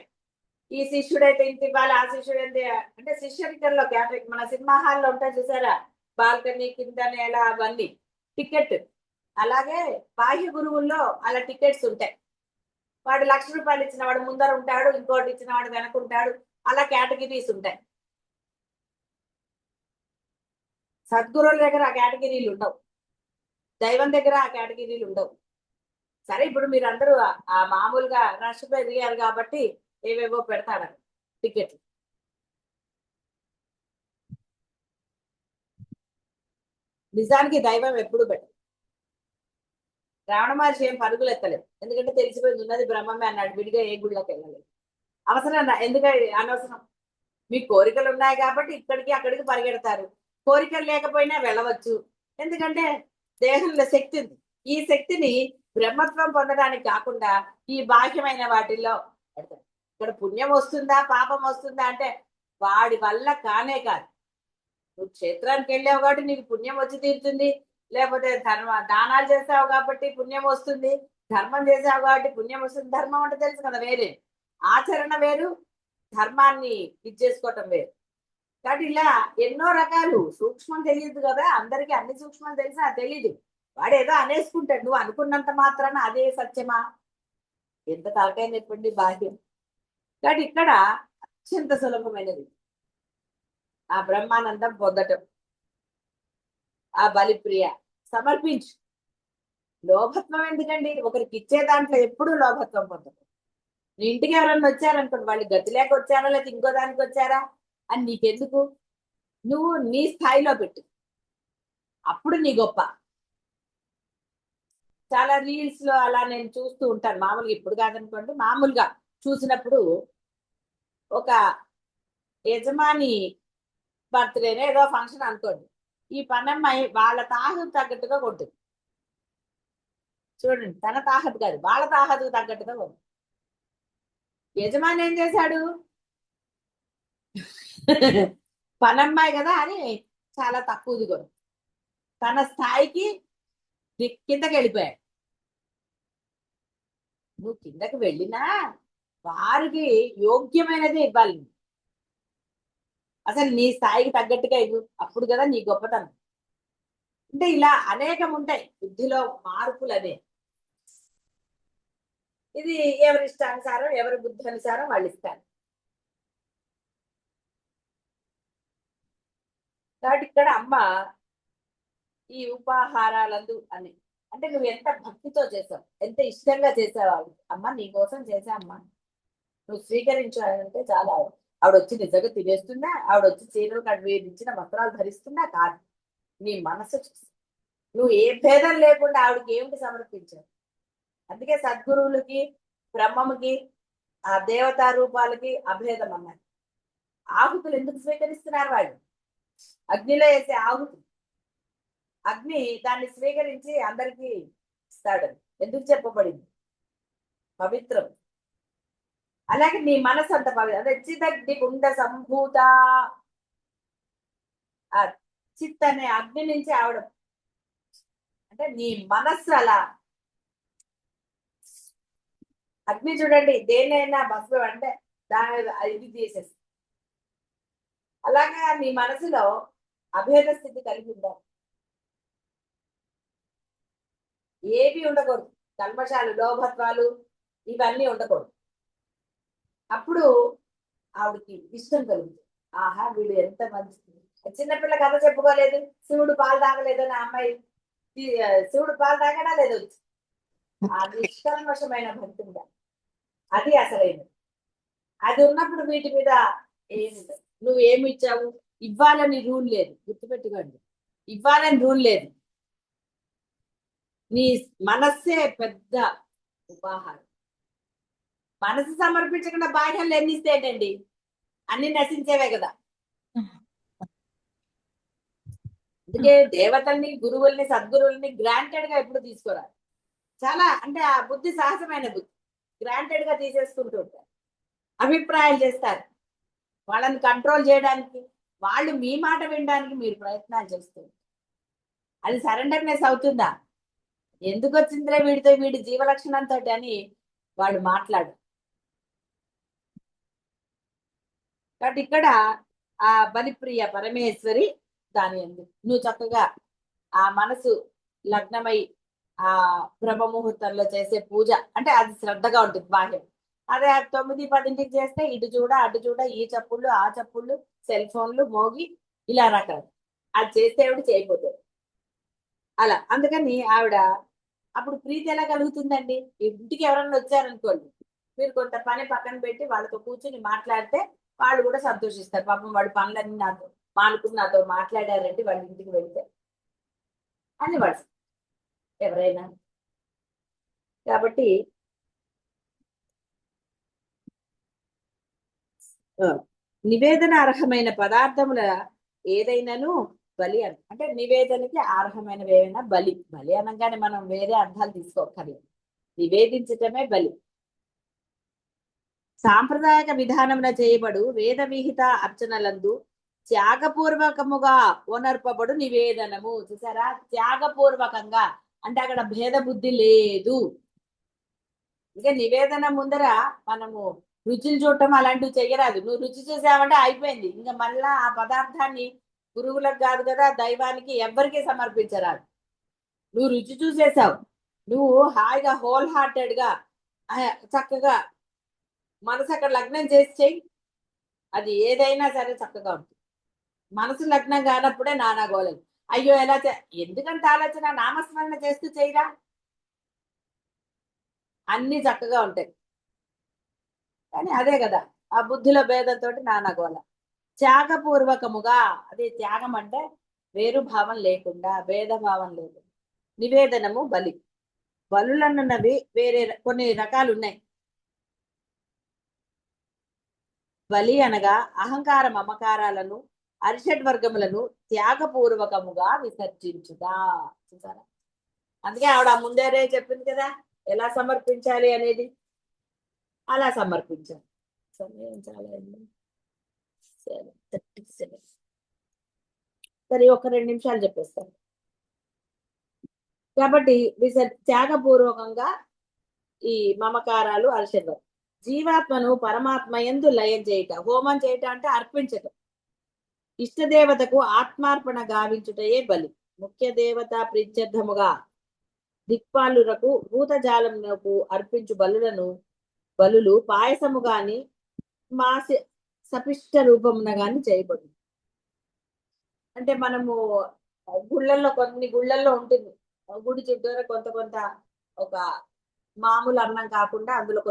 Speaker 1: ఈ శిష్యుడైతే ఇంత ఇవ్వాలి, ఆ శిష్యుడైతే అంటే శిష్యరికల్లో కేటగిరీ. మన సినిమా హాల్లో ఉంటాయి చూసారా, బాల్కనీ కింద నేల అవన్నీ టికెట్. అలాగే బాహ్య గురువుల్లో అలా టికెట్స్ ఉంటాయి. వాడు ₹1,00,000 ఇచ్చిన వాడు ముందర ఉంటాడు, ఇంకోటి ఇచ్చిన వాడు వెనకుంటాడు, అలా కేటగిరీస్ ఉంటాయి. సద్గురువుల దగ్గర ఆ కేటగిరీలు ఉండవు, దైవం దగ్గర ఆ కేటగిరీలు ఉండవు. సరే ఇప్పుడు మీరందరూ ఆ మామూలుగా రష్ పెరిగారు కాబట్టి ఏవేవో పెడతారు టికెట్లు. నిజానికి దైవం ఎప్పుడు పెట్టదు. రావణ మహర్షి ఏం పరుగులు ఎత్తలేదు, ఎందుకంటే తెలిసిపోయింది ఉన్నది బ్రహ్మమే అన్నాడు, విడిగా ఏ గుళ్ళకి వెళ్ళలేదు. అవసరం ఎందుకంటే అనవసరం. మీ కోరికలు ఉన్నాయి కాబట్టి ఇక్కడికి అక్కడికి పరిగెడతారు, కోరికలు లేకపోయినా వెళ్ళవచ్చు. ఎందుకంటే దేహంలో శక్తి ఉంది. ఈ శక్తిని బ్రహ్మత్వం పొందడానికి కాకుండా ఈ బాహ్యమైన వాటిల్లో పెడతారు. ఇక్కడ పుణ్యం వస్తుందా పాపం వస్తుందా అంటే వాడి వల్ల కానే కాదు. నువ్వు క్షేత్రానికి వెళ్ళావు కాబట్టి నీకు పుణ్యం వచ్చి తీరుతుంది, లేకపోతే దానాలు చేసావు కాబట్టి పుణ్యం వస్తుంది, ధర్మం చేసావు కాబట్టి పుణ్యం వస్తుంది. ధర్మం అంటే తెలుసు కదా, వేరే ఆచరణ వేరు, ధర్మాన్ని ఇచ్చేసుకోవటం వేరు. కాబట్టి ఇలా ఎన్నో రకాలు. సూక్ష్మం తెలియదు కదా అందరికి, అన్ని సూక్ష్మం తెలిసి అది తెలీదు. వాడు ఏదో అనేసుకుంటాడు, నువ్వు అనుకున్నంత మాత్రాన అదే సత్యమా? ఎంత తలకాయ చెప్పండి బాహ్యం. కాబట్టి ఇక్కడ అత్యంత సులభమైనది ఆ బ్రహ్మానందం పొందటం. ఆ బలిప్రియ సమర్పించు, లోభత్వం ఎందుకండి? ఒకరికి ఇచ్చే దాంట్లో ఎప్పుడూ లోభత్వం పొందదు. నీ ఇంటికి ఎవరన్నా వచ్చారనుకోండి, వాళ్ళు గతి లేక వచ్చారా లేకపోతే ఇంకో దానికి వచ్చారా అని నీకెందుకు? నువ్వు నీ స్థాయిలో పెట్టు, అప్పుడు నీ గొప్ప. చాలా రీల్స్ లో అలా నేను చూస్తూ ఉంటాను మామూలుగా, ఇప్పుడు కాదనుకోండి, మామూలుగా చూసినప్పుడు ఒక యజమాని బర్త్డేనే ఏదో ఫంక్షన్ అనుకోండి, ఈ పనమ్మాయి వాళ్ళ తాహతు తగ్గట్టుగా కొట్టింది. చూడండి, తన తాహతు కాదు, వాళ్ళ తాహతుకు తగ్గట్టుగా కొట్టింది. యజమాని ఏం చేశాడు? పనమ్మాయి కదా అని చాలా తక్కువది కొను, తన స్థాయికి కిందకి వెళ్ళిపోయాడు. నువ్వు కిందకి వెళ్ళినా వారికి యోగ్యమైనదే ఇవ్వాలి. అసలు నీ స్థాయికి తగ్గట్టుగా ఇవ్వు, అప్పుడు కదా నీ గొప్పతనం. అంటే ఇలా అనేకం ఉంటాయి బుద్ధిలో మార్పులు అనే. ఇది ఎవరి ఇష్టానుసారం, ఎవరి బుద్ధి అనుసారం వాళ్ళు ఇస్తారు. కాబట్టి ఇక్కడ అమ్మ ఈ ఉపాహారాలందు అని అంటే నువ్వు ఎంత భక్తితో చేసావు, ఎంత ఇష్టంగా చేసావు. అమ్మ నీ కోసం చేసా అమ్మా, నువ్వు స్వీకరించాలంటే చాలా. ఆవిడ వచ్చి నిజంగా తినేస్తుందా, ఆవిడ వచ్చి చీరలు కడిగిన వస్త్రాలు ధరిస్తుందా? కాదు, నీ మనసు చూసి నువ్వు ఏ భేదం లేకుండా ఆవిడకి ఏమిటి సమర్పించావు. అందుకే సద్గురువులకి, బ్రహ్మముకి, ఆ దేవతా రూపాలకి అభేదం అన్నారు. ఆహుతులు ఎందుకు స్వీకరిస్తున్నారు? వాళ్ళు అగ్నిలో వేసే ఆహుతి, అగ్ని దాన్ని స్వీకరించి అందరికీ ఇస్తాడని ఎందుకు చెప్పబడింది? పవిత్రం. అలాగే నీ మనసు అంత పవిత్రం. అదే చిదగ్ని గుండ సంభూత, ఆ చిత్ అనే అగ్ని నుంచి ఆవిడ అంటే నీ మనస్సు అలా అగ్ని. చూడండి, దేన్నైనా భస్మం అంటే దాని ఇది తీసేస్తుంది. అలాగా నీ మనసులో అభేద స్థితి కలిగి ఉండాలి, ఏవి ఉండకూడదు, కల్మషాలు, లోభత్వాలు ఇవన్నీ ఉండకూడదు. అప్పుడు ఆవిడకి ఇష్టం కలుగుతుంది. ఆహా, వీడు ఎంత మంచిది. చిన్నపిల్ల కథ చెప్పుకోలేదు, శివుడు పాలు తాగలేదని ఆ అమ్మాయి శివుడు పాలు తాగడా లేదు, ఆ నిష్కల్మషమైన భక్తి ఉండాలి, అది అసలైనది. అది ఉన్నప్పుడు వీటి మీద ఏమి నువ్వు ఏమి ఇచ్చావు, ఇవ్వాలని రూల్ లేదు. గుర్తుపెట్టుకోండి, ఇవ్వాలని రూల్ లేదు. నీ మనస్సే పెద్ద ఉపాహారం. మనసు సమర్పించకుండా బాహ్యాలు ఎన్ని ఇస్తే ఏంటండి, అన్ని నశించేవే కదా. అందుకే దేవతల్ని, గురువుల్ని, సద్గురువుల్ని గ్రాంటెడ్ గా ఎప్పుడు తీసుకోరాలి. చాలా అంటే ఆ బుద్ధి సహజమైన బుద్ధి, గ్రాంటెడ్ గా తీసేసుకుంటూ ఉంటారు, అభిప్రాయాలు చేస్తారు. వాళ్ళని కంట్రోల్ చేయడానికి, వాళ్ళు మీ మాట వినడానికి మీరు ప్రయత్నాలు చేస్తారు. అది సరెండర్నెస్ అవుతుందా? ఎందుకు వచ్చిందిలే వీడితో, వీడి జీవలక్షణంతో అని వాళ్ళు మాట్లాడు. కాబట్టి ఇక్కడ ఆ బలిప్రియ పరమేశ్వరి దాని ఎందుకు నువ్వు చక్కగా ఆ మనసు లగ్నమై ఆ బ్రహ్మ ముహూర్తంలో చేసే పూజ అంటే అది శ్రద్ధగా ఉంటుంది బాహ్యం. అదే 9-10 చేస్తే ఇటు చూడ అటు చూడ, ఈ చప్పుళ్ళు ఆ చప్పుళ్ళు, సెల్ ఫోన్లు మోగి ఇలా రకాలు. అది చేస్తే ఆవిడ చేయకపోతే అలా. అందుకని ఆవిడ అప్పుడు ప్రీతి ఎలా కలుగుతుందండి? ఇంటికి ఎవరన్నా వచ్చారనుకోండి, మీరు కొంత పని పక్కన పెట్టి వాళ్ళతో కూర్చుని మాట్లాడితే వాళ్ళు కూడా సంతోషిస్తారు. పాపం వాడు పనులన్నీ నాతో మానుకుని నాతో మాట్లాడారంటే వాళ్ళ ఇంటికి వెళ్తే అని వాళ్ళు ఎవరైనా. కాబట్టి నివేదన అర్హమైన పదార్థముల ఏదైనాను బలి అంటే నివేదనకి అర్హమైనవి ఏమైనా బలి. బలి అనగానే మనం వేరే అర్థాలు తీసుకోకర్లేదు, నివేదించటమే బలి. సాంప్రదాయక విధానమున చేయబడు వేద విహిత అర్చనలందు త్యాగపూర్వకముగా ఓనర్పబడు నివేదనము. చూసారా, త్యాగపూర్వకంగా అంటే అక్కడ భేద బుద్ధి లేదు. ఇంకా నివేదన ముందర మనము రుచులు చూడటం అలాంటివి చెయ్యరాదు. నువ్వు రుచి చూసావంటే అయిపోయింది, ఇంకా మళ్ళా ఆ పదార్థాన్ని గురువులకు కాదు కదా, దైవానికి ఎవ్వరికీ సమర్పించరాదు. నువ్వు రుచి చూసేసావు, నువ్వు హాయిగా హోల్ హార్టెడ్ గా చక్కగా మనసు అక్కడ లగ్నం చేసి చెయ్యి, అది ఏదైనా సరే చక్కగా ఉంటుంది. మనసు లగ్నం కానప్పుడే నానా గోలేదు. అయ్యో ఎలా ఎందుకంత ఆలోచన, నామస్మరణ చేస్తూ చేయరా. అన్ని చక్కగా ఉంటాయి. కానీ అదే కదా, ఆ బుద్ధిలో భేదంతో నానగోల. త్యాగపూర్వకముగా, అదే త్యాగం అంటే వేరు భావం లేకుండా, భేదభావం లేకుండా. నివేదనము బలి. బలులన్నవి వేరే కొన్ని రకాలు ఉన్నాయి. బలి అనగా అహంకార మమకారాలను, అరిషడ్ వర్గములను త్యాగపూర్వకముగా విసర్జించుదా. చూసారా, అందుకే ఆవిడ ముందేరే చెప్పింది కదా ఎలా సమర్పించాలి అనేది. అలా సమర్పించాలి. సమయం చాలా 7:37. సరే, ఒక 2 నిమిషాలు చెప్పేస్తాను. కాబట్టి త్యాగపూర్వకంగా ఈ మమకారాలు, అరిషడ్ జీవాత్మను పరమాత్మ యందు లయం చేయుట. హోమం చేయుట అంటే అర్పించటం. ఇష్టదేవతకు ఆత్మార్పణ గావించుటయే బలి. ముఖ్య దేవత ప్రీత్యర్థముగా దిక్పాలులకు భూతజాలమునకు అర్పించు బలులు పాయసము గాని మాసి సపిష్ట రూపమున గాని చేయబడు. అంటే మనము కొన్ని గుళ్ళల్లో ఉంటుంది, గుడి చుట్టూరా కొంత ఒక మామూలు అన్నం కాకుండా అందులో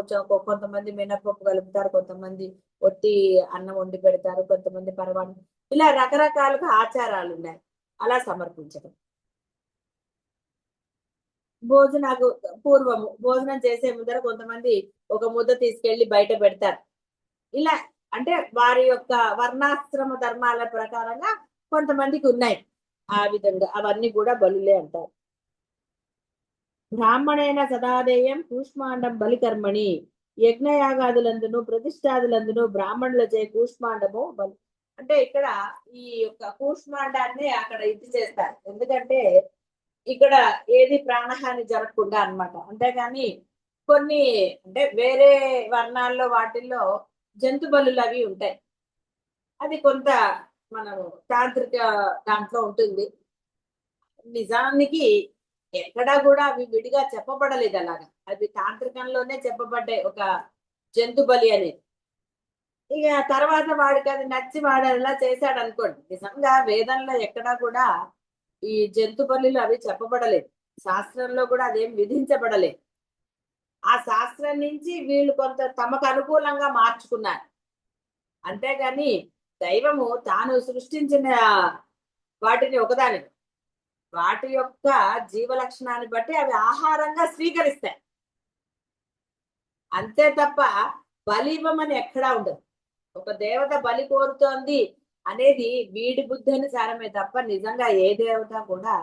Speaker 1: కొంతమంది మినపప్పు కలుపుతారు, కొంతమంది ఒట్టి అన్నం వండి పెడతారు, కొంతమంది పరమాన్నం, ఇలా రకరకాలుగా ఆచారాలు ఉన్నాయి. అలా సమర్పించడం. పూర్వము భోజనం చేసే ముందర కొంతమంది ఒక ముద్ద తీసుకెళ్లి బయట పెడతారు. ఇలా అంటే వారి యొక్క వర్ణాశ్రమ ధర్మాల ప్రకారంగా కొంతమందికి ఉన్నాయి ఆ విధంగా. అవన్నీ కూడా బలులే అంటారు. బ్రాహ్మణైన సదాదేయం కూష్మాండం బలికర్మణి. యజ్ఞయాగాదులందును ప్రతిష్టాదులందును బ్రాహ్మణులచే కూష్మాండము బలి. అంటే ఇక్కడ ఈ యొక్క కూష్మాండాన్ని అక్కడ ఇది చేస్తారు, ఎందుకంటే ఇక్కడ ఏది ప్రాణహాని జరగకుండా అన్నమాట. అంతేగాని కొన్ని అంటే వేరే వర్ణాల్లో వాటిల్లో జంతు బలులు అవి ఉంటాయి. అది కొంత మనము తాంత్రిక దాంట్లో ఉంటుంది. నిజానికి ఎక్కడా కూడా అవి విడిగా చెప్పబడలేదు అలాగా. అది తాంత్రికంలోనే చెప్పబడ్డాయి ఒక జంతు బలి అనేది. ఇక తర్వాత వాడికి అది నచ్చి వాడు అలా చేశాడు అనుకోండి. నిజంగా వేదంలో ఎక్కడా కూడా ఈ జంతు బలులు అవి చెప్పబడలేదు, శాస్త్రంలో కూడా అదేం విధించబడలేదు. ఆ శాస్త్రం నుంచి వీళ్ళు కొంత తమకు అనుకూలంగా మార్చుకున్నారు. అంతేగాని దైవము తాను సృష్టించిన వాటిని ఒకదాని వాటి యొక్క జీవ లక్షణాన్ని బట్టి అవి ఆహారంగా స్వీకరిస్తాయి, అంతే తప్ప బలి ఇవ్వమని ఎక్కడా ఉండదు. ఒక దేవత బలి కోరుతోంది అనేది వీడి బుద్ధి అనుసారమే తప్ప నిజంగా ఏ దేవత కూడా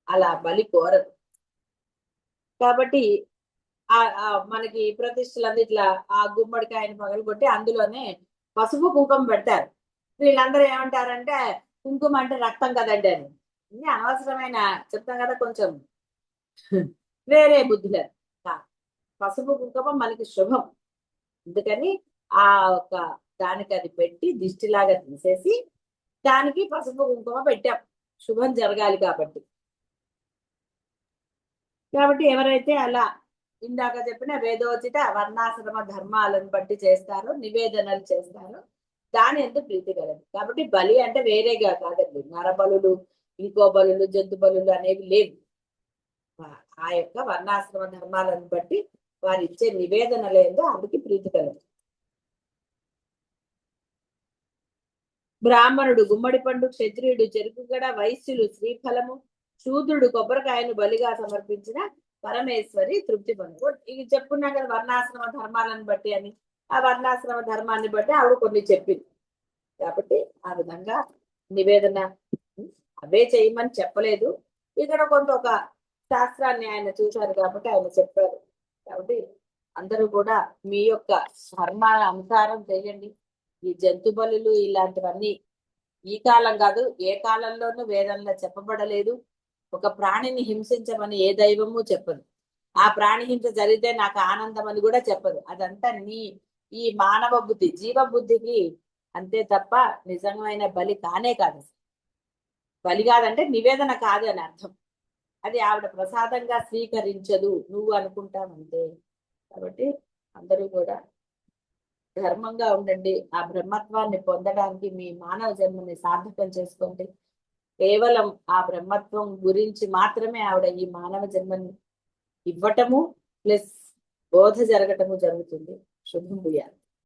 Speaker 1: అలా బలి కోరదు. కాబట్టి మనకి ప్రతిష్టలు ఇట్లా ఆ గుమ్మడికాయని పగలగొట్టి అందులోనే పసుపు కుంకుమ పెడతారు. వీళ్ళందరూ ఏమంటారంటే కుంకుమ అంటే రక్తం కదండి అని. ఇన్ని అనవసరమైన చెప్తాం కదా, కొంచెం వేరే బుద్ధిలో. పసుపు కుంకుమ మనకి శుభం, అందుకని ఆ ఒక దానికి అది పెట్టి దిష్టిలాగా తీసేసి దానికి పసుపు కుంకుమ పెట్టాం, శుభం జరగాలి కాబట్టి. కాబట్టి ఎవరైతే అలా ఇందాక చెప్పిన వేదోచిత వర్ణాశ్రమ ధర్మాలను బట్టి చేస్తారో, నివేదనలు చేస్తారో దాని ఎందుకు ప్రీతి కలదు. కాబట్టి బలి అంటే వేరేగా కాదండి, నరబలులు, ఇంకో బలులు, జంతు బలులు అనేవి లేవు. ఆ యొక్క వర్ణాశ్రమ ధర్మాలను బట్టి వారు ఇచ్చే నివేదనలేదో అందుకు ప్రీతి కలదు. బ్రాహ్మణుడు గుమ్మడి పండు, క్షత్రియుడు చెరుకుగడ, వైశ్యులు శ్రీఫలము, శూద్రుడు కొబ్బరికాయను బలిగా సమర్పించిన పరమేశ్వరి తృప్తి పొందు. ఇది చెప్పుకున్నాం కదా వర్ణాశ్రమ ధర్మాలను బట్టి అని. ఆ వర్ణాశ్రమ ధర్మాన్ని బట్టి ఆవిడ కొన్ని చెప్పింది. కాబట్టి ఆ విధంగా నివేదన అవే చేయమని చెప్పలేదు. ఇక్కడ కొంత ఒక శాస్త్రాన్ని ఆయన చూశారు కాబట్టి ఆయన చెప్పారు. కాబట్టి అందరూ కూడా మీ యొక్క ధర్మాల అనుసారం చేయండి. ఈ జంతు బలులు ఇలాంటివన్నీ ఈ కాలం కాదు, ఏ కాలంలోనూ వేదంలో చెప్పబడలేదు. ఒక ప్రాణిని హింసించమని ఏ దైవము చెప్పదు. ఆ ప్రాణి హింస జరిగితే నాకు ఆనందం అని కూడా చెప్పదు. అదంతా ఈ మానవ బుద్ధి, జీవ బుద్ధికి అంతే తప్ప నిజమైన బలి కానే కాదు. బలి కాదంటే నివేదన కాదు అని అర్థం. అది ఆవిడ ప్రసాదంగా స్వీకరించదు, నువ్వు అనుకుంటావంతే. కాబట్టి అందరూ కూడా ధర్మంగా ఉండండి. ఆ బ్రహ్మత్వాన్ని పొందడానికి మీ మానవ జన్మని సార్థకం చేసుకోండి. కేవలం ఆ బ్రహ్మత్వం గురించి మాత్రమే ఆవిడ ఈ మానవ జన్మని ఇవ్వటము, ప్లస్ బోధ జరగటము జరుగుతుంది. శుభం భూయాత్.